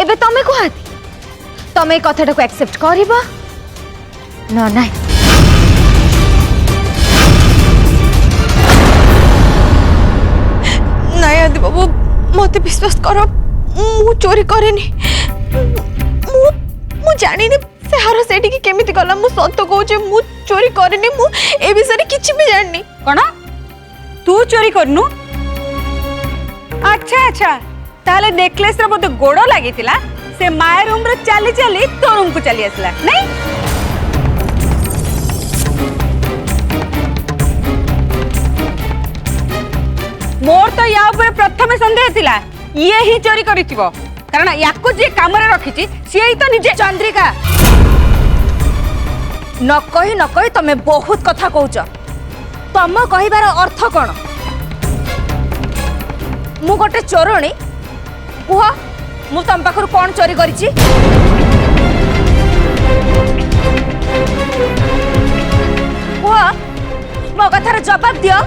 एबे तमे कहती तमे कथाटा को एक्सेप्ट करबा ना ना नहीं आदि बाबू मत विश्वास कर मु चोरी करेनी मु जानी से हार सेठी की केमिति गला मु सत्य कहूचे मु चोरी करेनी मु ए विषय किछि भी जाननी कौन तू चोरी करनु अच्छा अच्छा ताले नेकलेस रे बोते गोड़ लागी से माय रूम रे चली चली तो रूम को चली आसला नहीं मोर तो या ऊपर प्रथम संदेह थिला ये ही चोरी करिथिबो कारण याको जे काम रे रखिछि से ही तो निजे चंद्रिका न कही तमे बहुत कथा कहूच तम कहिबार अर्थ कौन मु गोटे चोरणी कुह मु तम पाखर कौन चोरी करिछि कुह मो कथार जवाब दियो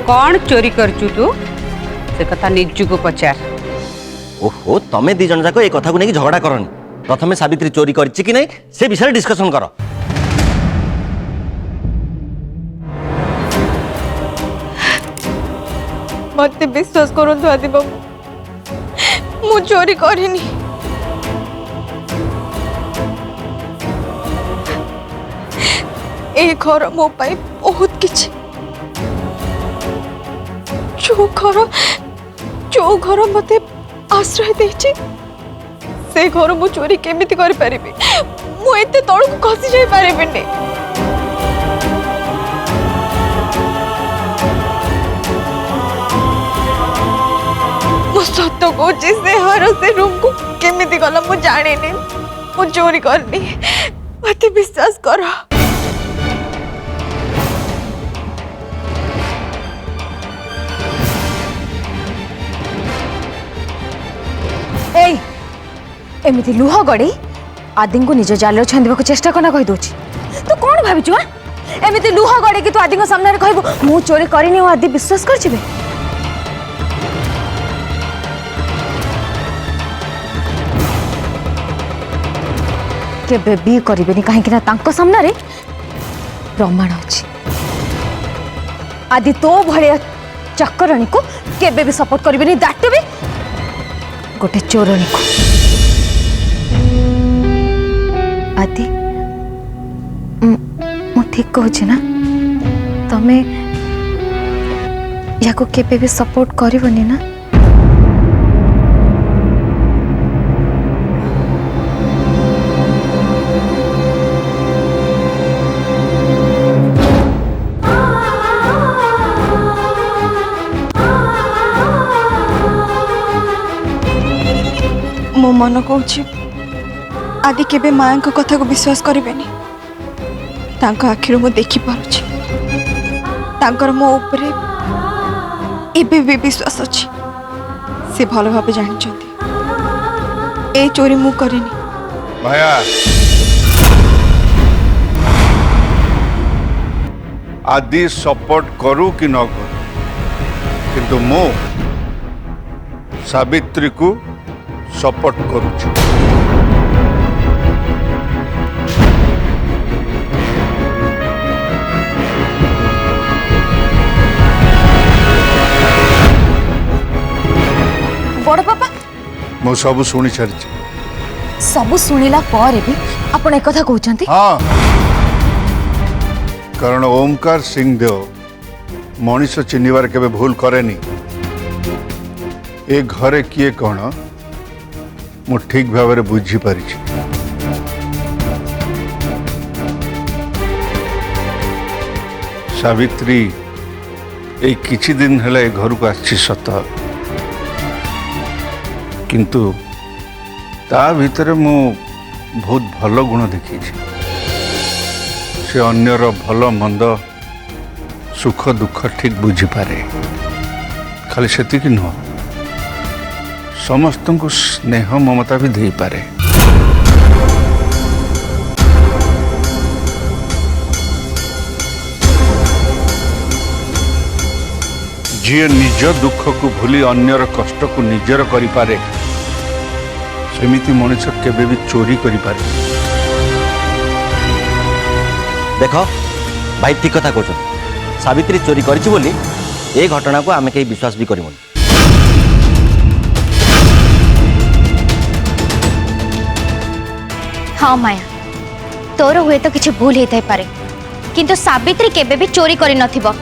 कौन चोरी करचु तू से कथा निजु को पचार ओहो तमे दी जन जाक ए कथा को नहीं झगड़ा करनी प्रथमे सावित्री चोरी करछि कि नहीं से विषय डिस्कशन कर मत विश्वास करंतु आदि बाबू मु चोरी करेनी ए घर मो पाई बहुत किछि जो घर मते आश्रय देछि से घर मु चोरी केमिति करि परिबि मु एते तळ को खसी जाई परिबिनी मु सत्य कहूची से हर से रूम को केमिति गला मु जानिनी मु चोरी करनी मते विश्वास कर एमिति लुह गड़ी आदि को निज जाल छांदी को चेष्टा करना कही दूची तू कौन भाविचु एमिति लुह गड़ी कि तू आदि सामने कहबू मु चोरी करनी आदि विश्वास कर केबे भी करिबेनी काहेकि ना तांको सामने रे प्रमाण अछि आदि तो भले चक्करणी को केबे भी सपोर्ट करिबेनी दैट भी गोटे चोरणी को आदि मु ठीक कहूँ ना तमे या को केबे भी सपोर्ट करिवनी ना मो मन कहूची आदि केबे माया को कथा को विश्वास करेनि आखिर मु देखी पारुची तांकर मो ऊपर एबे भी विश्वास अच्छी से भल भाव जानते ए चोरी मु करेनि माया आदि सपोर्ट करू कि न करू किंतु मो सावित्री को सपोर्ट करूची बड़ पापा मो सब शुणी सारी सब शुणिला पर भी आपण एक कथा कहउचंती हाँ कारण ओमकार सिंह देव मनीष चिन्हबार केबे भूल करेनी ए घरे किए कौन मु ठीक भाव बुझी पारी सावित्री ए किछि दिन हेला ए घर को आछि सत किंतु ता भीतर मु बहुत भल गुण देखी से अन्यर भल मंद सुख दुख ठीक बुझी पारे खाली सेतिक नुह समस्त को स्नेह ममता भी दे पारे जी निज दुख को भूली अन्यर कष्ट को निजर करिपारे सेमिति मनुष्य केबे भी चोरी करिपारे। देख भाई ठीक कथा कहते सावित्री चोरी करिछि बोली ए घटना को आमे कहीं विश्वास भी करिमुनी। हाँ माया तोर हुए तो किसी भूल होता पारे किंतु सावित्री केबे भी चोरी करि नथिबो।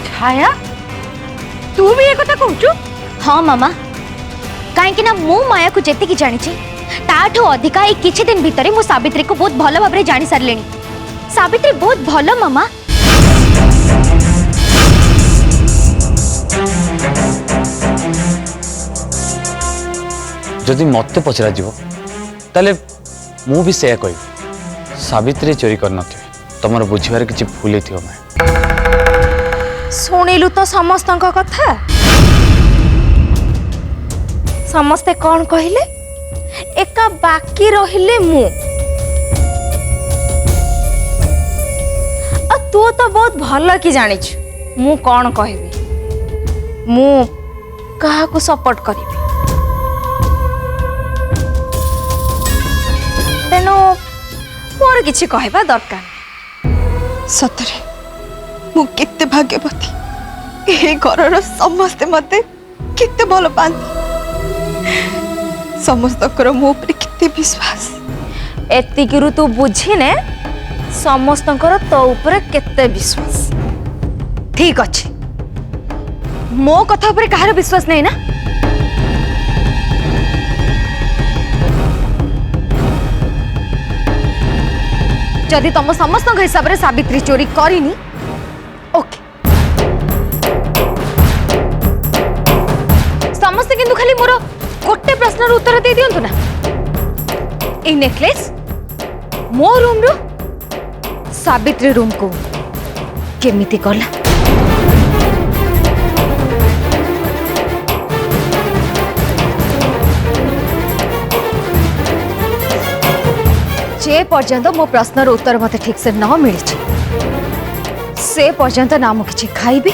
छाया तू भी ये कथा कहूचु? हाँ मामा कहीं ना मु माया को जेतिकी जानिछि ताठो अधिका ए किछि दिन भितरे मु सावित्री को बहुत भलो भाबरे जानि सारलेनी। सावित्री बहुत भलो मामा। जदि मत पचरा जीव ताले मु भी से कह सावित्री चोरी कर नथिबे तमर बुझिबार किछि भूल हेथियो। मैं शुणिलु तो समस्त कथा समस्ते कौन कहले एका बाकी रहिले मु तू तो बहुत भल कि जानिछु मु कौन कहबी मु कहा को सपोर्ट करिबी तेनो मोर किछि कहबा दरकार सतरे मु केते भाग्यवती ए घरर समस्ते मते केते भल पांती समस्त मो ऊपर केते विश्वास एतिकिरु तू बुझिने समस्तंकर तो ऊपर केते विश्वास। ठीक अच्छे मो कथा ऊपर कहार विश्वास नहीं ना। जदि तुम समस्त हिसाब से सावित्री चोरी करिनी ओके समस्ते किंतु खाली मोर गोटे प्रश्नर उत्तर दे दियंतु ना ए नेकलेस मो रूम रो सावित्री रूम को केमिति गला। जे पर्यंत मो प्रश्नर उत्तर मते ठीक से न मिली से पर्यंत ना मु किछि खाइबी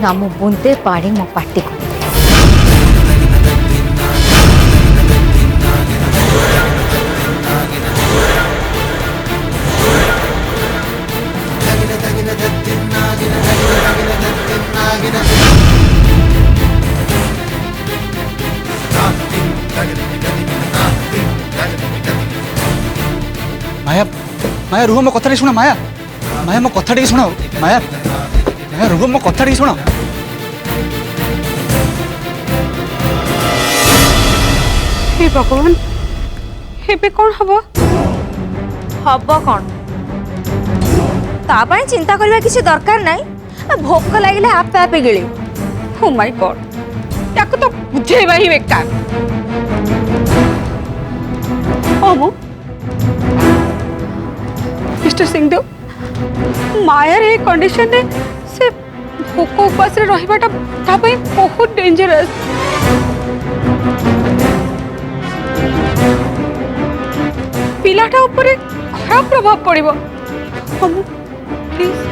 ना मु बुंदे पानी मो पाटी को। माया माया रुह मो कथा शुण माया माया मो कथा शुण माया माया रुह मो कथा शुण। हे भगवान हेबे कौन हबो? हब कौन तापाई चिंता करबा किसी दरकार नहीं भोक लागिले आपे आपे गिले। ओ माय गॉड याको तो बुझेबा ही बेकार। ओमो mister Singhdeo Mayar a condition रे से भोक उपास रे रहिबाटा तापाई बहुत डेंजरस। पिलाटा ऊपर खराब प्रभाव पड़िबो। ओमो प्लीज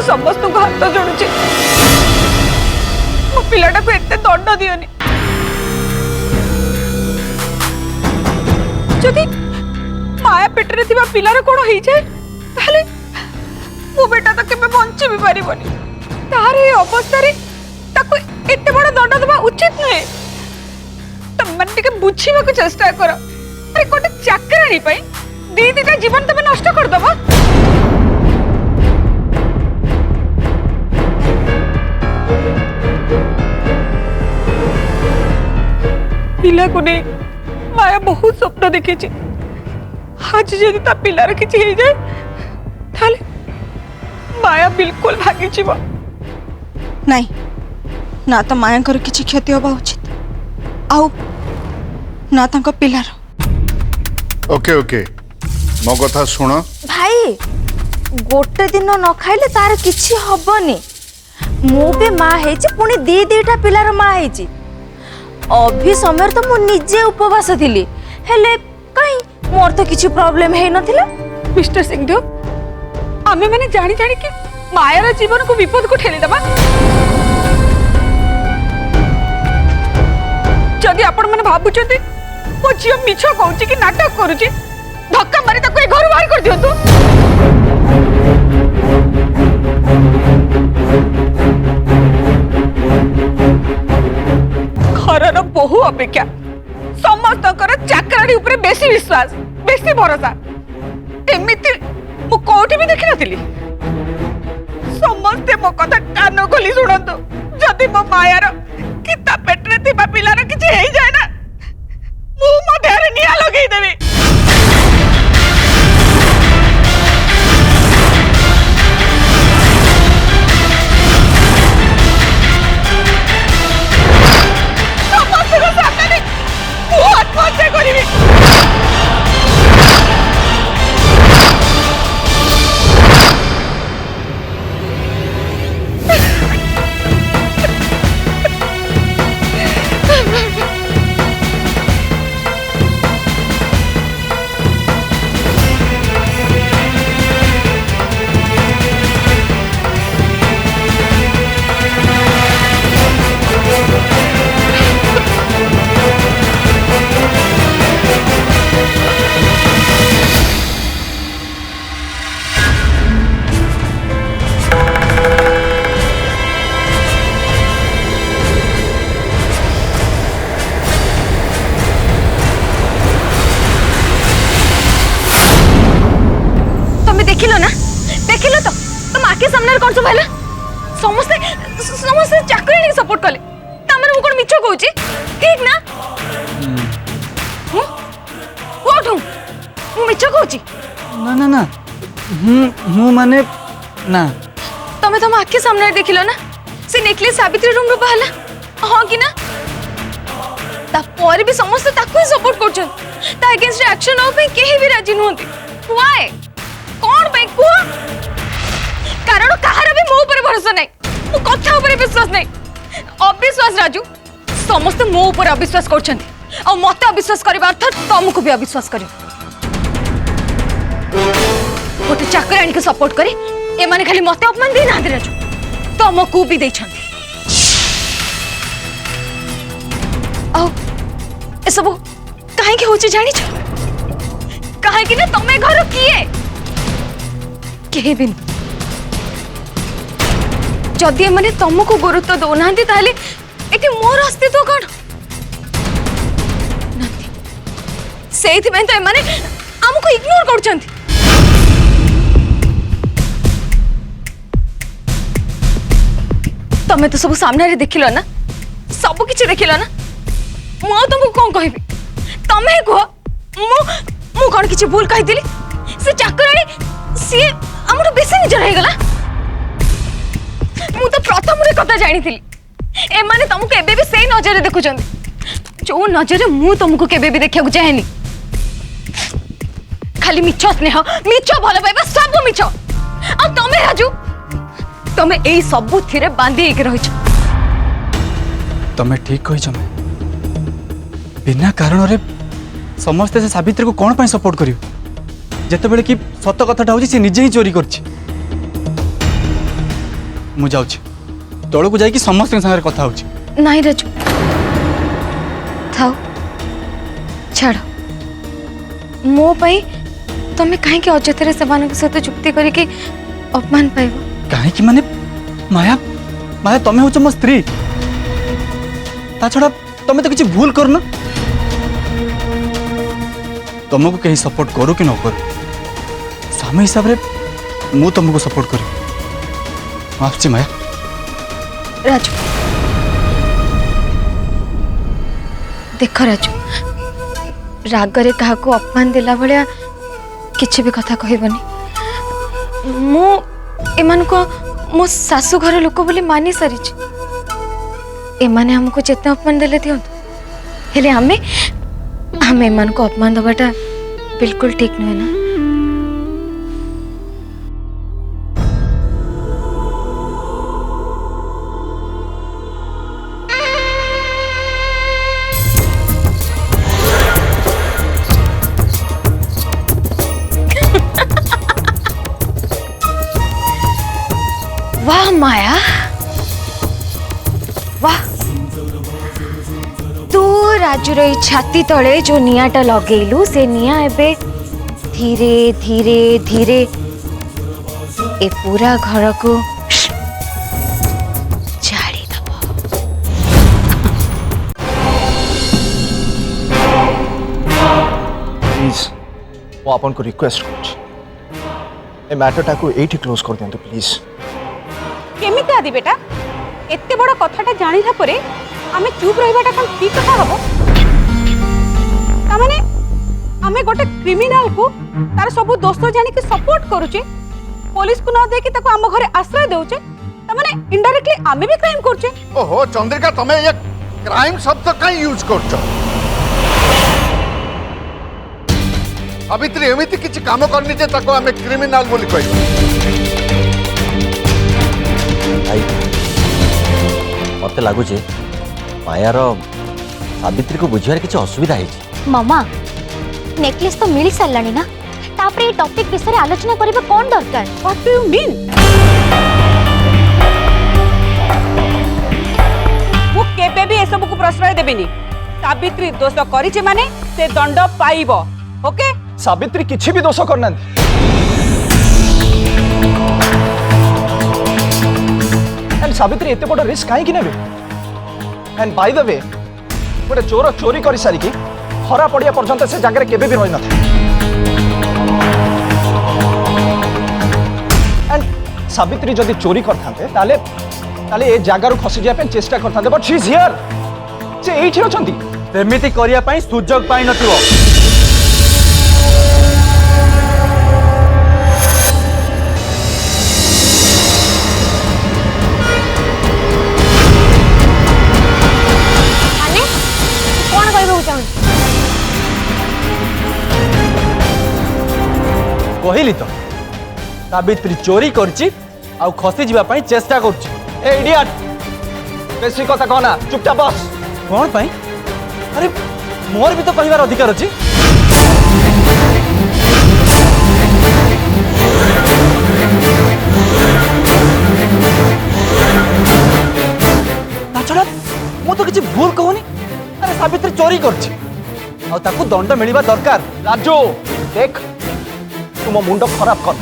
समस्त को हाथ जोड़ुची मो पिलाटा को एते दंड दियोनी। जदि माया पेटरे थिबा पिलार कोन होई जाय ताले मो बेटा तो केबे बंची भी पारिबनी। तार ए अवस्था रे ताको एते बड़ दंड देबा उचित नहे। तम मन टिके बुझीबा को चेष्टा कर। अरे कोटे चाकरानी पई दी दीटा जीवन तमे नष्ट कर दबा। पिला को नहीं माया बहुत स्वप्न देखी आज जदि ता पिलार किछि हो जाए ताले माया बिल्कुल भागी जीव नहीं ना तो मायांकर किछि क्षति होबा उचित आउ ना तांको पिलार। ओके ओके मो कथा सुन भाई गोटे दिन न खाइले तार किछि हबनी। मु भी माँ हेछि पुणी दी दीटा पिलार माँ हेछि। अभी समय तो मु निजे उपवास थिली हेले कहीं मोर तो किसी प्रॉब्लम है नथिला। मिस्टर सिंधु आमे माने जानी जानी कि मायार जीवन को विपद को ठेली दबा। जदि आपण माने भाबुचंती मो झियो मिछ कहूची कि नाटक करूची धक्का मारी ताको ए घर बाहर कर दियंतु। घरर बहु अपेक्षा समस्त चाकराणी उपरे बेसी विश्वास बेसी भरोसा एमिति मु कोठी भी देखि नथिली। समस्ते मो कथा कान खोली सुनंतु जदि मो मायार कि ता पेटरे थिबा पिलार किछि हेई जाय ना मु मो देहरे निया लगेई देबी। समस्त सामने मु आत्महत्या करिबी। समस्ते समस्ते चाकरी सपोर्ट कले तमरे मु कोन मिछ कहूची ठीक ना। व्हाट मु मिछ कहूची ना ना ना हूँ माने ना तमे तम आखे सामने देखिलो ना से नेकलेस सावित्री रूम रो बहला हां कि ना ता पर भी समस्त ताको ही सपोर्ट करछन ता अगेंस्ट एक्शन हो पे केही भी राजी नहोती। व्हाई कोन पे को कारण कहार भी मो ऊपर भरोसा नहीं मो कथा ऊपर विश्वास नहीं अविश्वास राजू समस्त मो ऊपर अविश्वास करछंती आ मते अविश्वास करबा अर्थ तुमको भी अविश्वास करियो। गोटे चाकराणी के सपोर्ट करे ए माने खाली मते अपमान दे ना राजू तुमको भी देछंती आ ए सब काहे के होची जानि छ काहे कि ना तमे घर किए केहे भी जदि मैंने तुमको गुरुत्व दौना ये मोर अस्तित्व कौन से तो आमको इग्नोर कर तमें तो सब सामने देखिल ना सब किसी देखिल ना मु तुमको कौन कह तमें कह मु कौन किसी भूल कही से चाकराणी सी आम बेसी निजर हो गला। मु तो प्रथम रे कथा जानी थी ए माने तुमको एबे भी सही नजर देखुचंदी जो नजर मु तुमको केबे भी देखिया चाहेनी खाली मिछ स्नेह मिछ भल पाइबा सब मिछ आ तमे राजू तमे एई सब थिरे बांधी के रहिछ। तमे ठीक कहिछ मैं बिना कारण रे समस्त से सावित्री को कोन पई सपोर्ट करियो जते बेले कि सत कथाटा होची से निजे ही चोरी करछि। मु जाउछि तळ को जाई कि समस्त संगे कथा होछि नहीं राजू थाओ छाड़ मो पई तमे काहे के अजतरे सेवान के साथ चुक्ति करी के अपमान पाइबो काहे कि माने माया माया तमे होछ मो स्त्री ता छड़ा तमे तो किछि भूल करना तुमको कहीं सपोर्ट करू कि न करू सामे हिसाब रे मु तुमको सपोर्ट करू माफची माया। राजू देख राजू रागरे कहा को अपमान दिला भलिया किछि भी कथा कहबनी मु एमान को मो सासु घर लोक बोली मानी सारी एमाने हमको चेतना अपमान देले दियो हेले हमें एमान को अपमान दबाटा बिल्कुल ठीक नहीं ना। माया वाह तू राजूर ई छाती तले जो निआटा लगेलु से निआ एबे धीरे धीरे धीरे ए पूरा घर को जाड़ी दबो। प्लीज वो आपन को रिक्वेस्ट कर ए मैटरटा को एठी क्लोज कर दियंतु प्लीज। केमिति आदि बेटा एते बड़ कथाटा जानिला परे आमे चुप रहिबाटा कोन ठीक कथा हबो? तामाने आमे गोटे क्रिमिनल को तार सब दोष जानि के सपोर्ट करूचे पुलिस को न दे के ताको हम घरे आश्रय देउचे तामाने इनडायरेक्टली आमे भी क्राइम करचे। ओहो चंद्रिका तमे ये क्राइम शब्द काई यूज करछो? सावित्री एमिति किछि काम करनी जे ताको हमें क्रिमिनल बोली कहि। भाई मते लागुचे मायार सावित्री को बुझियार किछि असुविधा है। मामा नेकलेस तो मिल सारानी ना तापरे टॉपिक विषय आलोचना करबा कोन दरकार? What do you mean? वो केबे भी ए सब को प्रश्रय देबेनी। सावित्री दोष करिचे माने से दंड पाइबो। ओके सावित्री किछि भी दोष करना एंड सावित्री एते बड़ रिस्क काहे कि नेबे? एंड बाय द वे गोटे चोर चोरी कर सारी की हरा पड़िया पर्यंत से जगह केबे भी रही न एंड सावित्री जदि चोरी करथांते ताले ताले ए जगार खसी जाय पे चेष्टा करथांते बट शी इज हियर से एठी अछंती सेमिति करिया पई सुजोग पाई नथिवो। कहली तो सावित्री चोरी करची आउ खसी जीवा पई चेष्टा करची। ए इडियट बेसी कथा कहना चुपचाप बस। कौन पाई? अरे मोर भी तो कहबार अधिकार अछि। ताछड़ा मु तो किछि भूल कहूनी। अरे सावित्री चोरी करची आउ ताकू दंड मिलिबा दरकार। राजू देख तुम मुंड खराब कर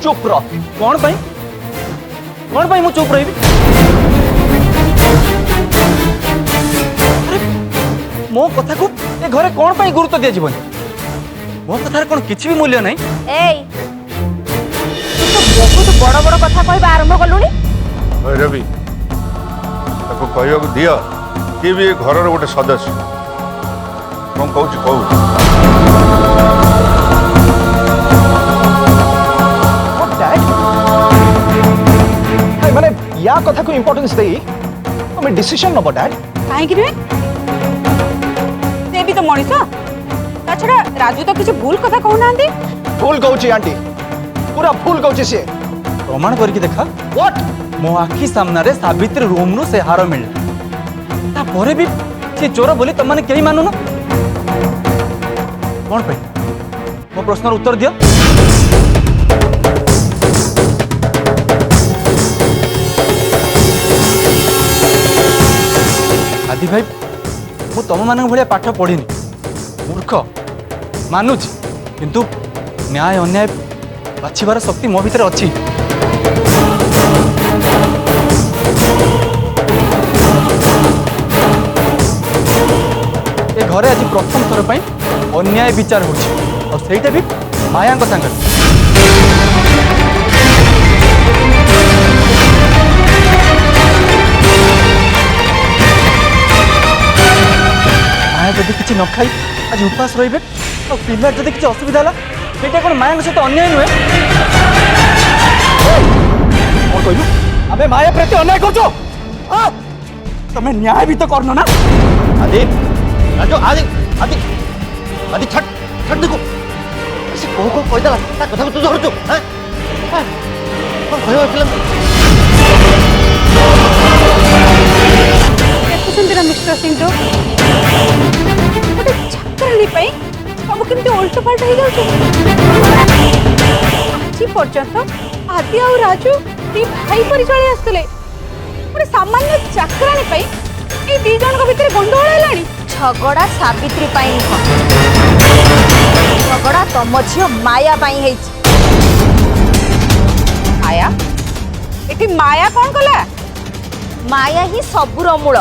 चुप रह। कौन पाई? कौन पाई मु चुप रही? अरे मो कथा को ए घरे कौन पाई गुरुत्व दिया जीवन? मो कथा रे कोन किछि भी मूल्य नहीं। एई तू तो बहुत बड़ बड़ कथा कहबा आरंभ कलुनी। रवि ताको कहयो दियो कि भी घर रो गोटे सदस्य कोन कहूची कहू। माने या कथा को इंपोर्टेंस देई हमें डिसीजन नबो डैड काहे कि रे से भी तो मଣିଷ ताछड़ा राजू तो किछ भूल कथा कहू नांदी। भूल कहूची आंटी पूरा भूल कहूची से प्रमाण करके देखा। व्हाट? मो आखी सामना रे सावित्री रूम नु से हार मिलला ता परे भी से चोर बोली तुम माने केही मानु न। कौन पे मो प्रश्नर उत्तर दियो। आदि भाई मु तुम मान भाया पाठ पढ़ी मूर्ख मानुची किंतु न्याय अन्याय बाछिबार शक्ति मो भीतर अच्छी। ए घरे आज प्रथम थर पर अन्याय विचार होटा भी माया सांगे। माया जदि किसी न खाई आज उपास रे और पिला जदि किसी असुविधा है ये कौन माया सहित अन्याय नुहे? कौन कहलु आमे माया प्रति अन्याय करछो? तमे न्याय भी तो करनो ना। आदि राजू आदि आदि आदि छट छट देखो से को कहदला ता कथा को तू धरछु। हां कौन कहयो फिल्म केते सुंदर मिस्टर सिंह तो गोटे छात्राणी पई सब केमती उल्टा पल्टा हो जाउछ। आज पर्यंत आदि और राजू दी भाई परि चली आसले गोटे सामान्य चाकराणी पाई ए दी जन को भीतर गंडगोल हेलानी झगड़ा सावित्री पाई नुह झगड़ा तम झील माया पाई हेछि। माया एठी माया कौन कला माया ही सबुर मूल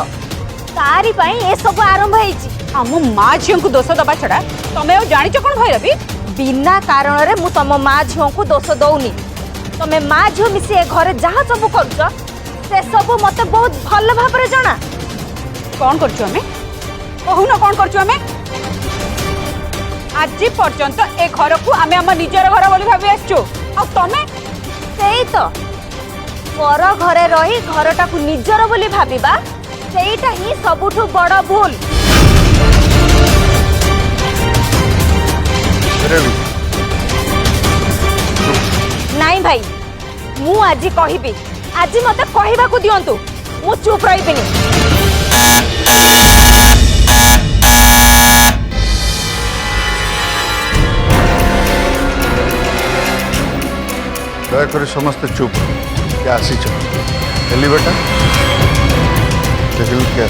तारी पाई ए सब आरंभ हेछि। हम माँ झील को दोष दबा छड़ा तमे जानिच कौन भैरवी बिना कारण रे मु तम माँ झील को दोष दौनी तमे माँ झील मिसी ए घरे जहाँ सब करुच से सब मते बहुत भल भाबरे जना। कौन करछु हमें कहून कौन करछु हमें आज पर्यंत ए घर को आमे हम निजर घर बोली भाबी आछो आ तमे सेई तो पर घरे रही घरटा को निजर बोली भाबिबा सेईटा ही सबुठु बड़ भूल। नाई भाई मु आज कहबी आज मते कहबा को दियंतु मु चुप रहिबिनी। दयाकर समस्त चुप क्या आसी चली बेटा देखिल क्या